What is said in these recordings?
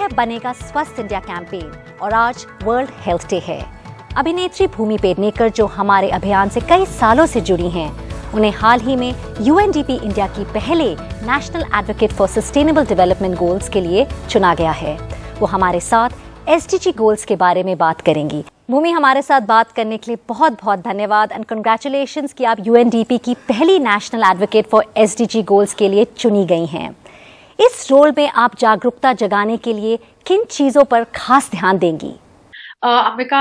है बनेगा स्वस्थ इंडिया कैंपेन और आज वर्ल्ड हेल्थ डे है। अभिनेत्री भूमि पेडनेकर जो हमारे अभियान से कई सालों से जुड़ी हैं, उन्हें हाल ही में यूएनडीपी इंडिया की पहले national advocate for sustainable development goals के लिए चुना गया है। वो हमारे साथ एसडीजी गोल्स के बारे में बात करेंगी। भूमि, हमारे साथ बात करने के लिए बहुत बहुत धन्यवाद एंड कंग्रेचुलेशंस कि आप यूएनडीपी की पहली national advocate for SDG goals के लिए चुनी गई हैं। इस रोल में आप जागरूकता जगाने के लिए किन चीजों पर खास ध्यान देंगी? अंबिका,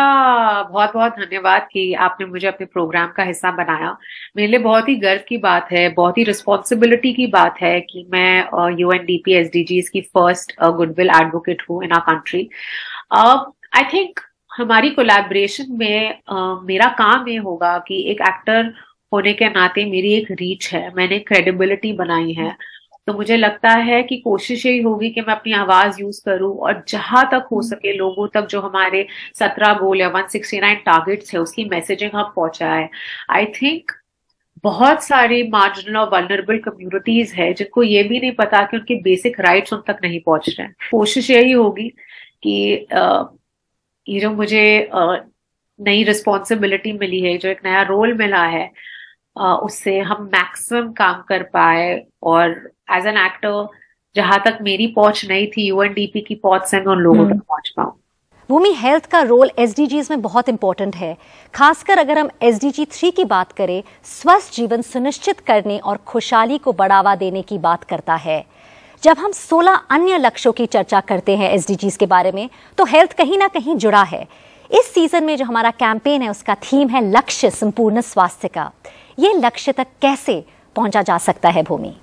बहुत बहुत धन्यवाद कि आपने मुझे अपने प्रोग्राम का हिस्सा बनाया। मेरे लिए बहुत ही गर्व की बात है, बहुत ही रिस्पॉन्सिबिलिटी की बात है कि मैं यूएनडीपी एसडीजीज की फर्स्ट गुडविल एडवोकेट हूँ in our country. I think हमारी कोलैबोरेशन में मेरा काम ये होगा कि एक एक्टर होने के नाते मेरी एक रीच है, मैंने क्रेडिबिलिटी बनाई है, तो मुझे लगता है कि कोशिश यही होगी कि मैं अपनी आवाज यूज करूं और जहां तक हो सके लोगों तक जो हमारे 17 गोल या 169 टारगेट्स है उसकी मैसेजिंग हम पहुंचाए। आई थिंक बहुत सारी मार्जिनल और वल्नरेबल कम्युनिटीज है जिनको ये भी नहीं पता कि उनके बेसिक राइट्स उन तक नहीं पहुंच रहे हैं। कोशिश यही होगी कि ये जो मुझे नई रिस्पॉन्सिबिलिटी मिली है, जो एक नया रोल मिला है, उससे हम मैक्सिमम काम कर पाए और एज एन एक्टर जहां तक मेरी पहुंच नहीं थी, यूएनडीपी की पहुंच से मैं उन लोगों तक पहुंच पाऊं। भूमि, हेल्थ का रोल एसडीजीज में बहुत इंपॉर्टेंट है, खासकर अगर हम एसडीजी 3 की बात करें, स्वस्थ जीवन सुनिश्चित करने और खुशहाली को बढ़ावा देने की बात करता है। जब हम 16 अन्य लक्ष्यों की चर्चा करते हैं एसडीजीज के बारे में, तो हेल्थ कहीं ना कहीं जुड़ा है। इस सीजन में जो हमारा कैंपेन है उसका थीम है लक्ष्य संपूर्ण स्वास्थ्य का। ये लक्ष्य तक कैसे पहुंचा जा सकता है भूमि?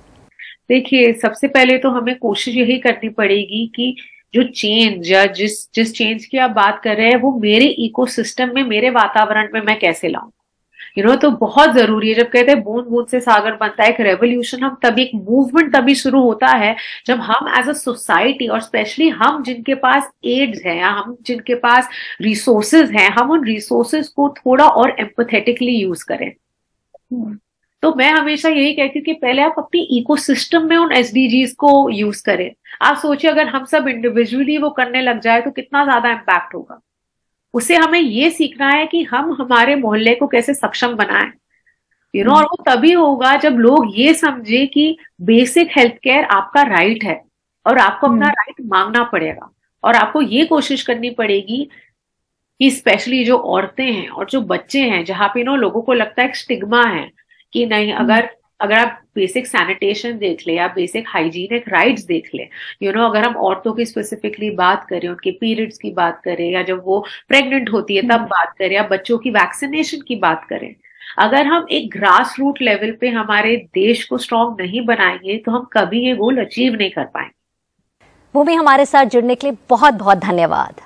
देखिए, सबसे पहले तो हमें कोशिश यही करनी पड़ेगी कि जो चेंज या जिस चेंज की आप बात कर रहे हैं वो मेरे इकोसिस्टम में, मेरे वातावरण में मैं कैसे लाऊं, तो बहुत जरूरी है। जब कहते हैं बूंद बूंद से सागर बनता है, एक रेवोल्यूशन हम तभी, एक मूवमेंट तभी शुरू होता है जब हम एज अ सोसाइटी और स्पेशली हम जिनके पास एड्स है या हम जिनके पास रिसोर्सेज हैं, हम उन रिसोर्सेज को थोड़ा और एम्पैथेटिकली यूज करें। तो मैं हमेशा यही कहती हूँ कि पहले आप अपनी इकोसिस्टम में उन एसडीजीज को यूज करें। आप सोचिए अगर हम सब इंडिविजुअली वो करने लग जाए तो कितना ज्यादा इम्पैक्ट होगा। उसे हमें ये सीखना है कि हम हमारे मोहल्ले को कैसे सक्षम बनाएं, और वो तभी होगा जब लोग ये समझे कि बेसिक हेल्थ केयर आपका राइट है और आपको अपना राइट मांगना पड़ेगा। और आपको ये कोशिश करनी पड़ेगी कि स्पेशली जो औरतें हैं और जो बच्चे हैं, जहां पे लोगों को लगता है एक स्टिग्मा है कि नहीं, अगर आप बेसिक सैनिटेशन देख ले या बेसिक हाइजीनिक राइट्स देख ले, अगर हम औरतों की स्पेसिफिकली बात करें, उनके पीरियड्स की बात करें या जब वो प्रेग्नेंट होती है तब बात करें, या बच्चों की वैक्सीनेशन की बात करें, अगर हम एक ग्रास रूट लेवल पे हमारे देश को स्ट्रांग नहीं बनाएंगे तो हम कभी ये गोल अचीव नहीं कर पाएंगे। भूमि, हमारे साथ जुड़ने के लिए बहुत बहुत धन्यवाद।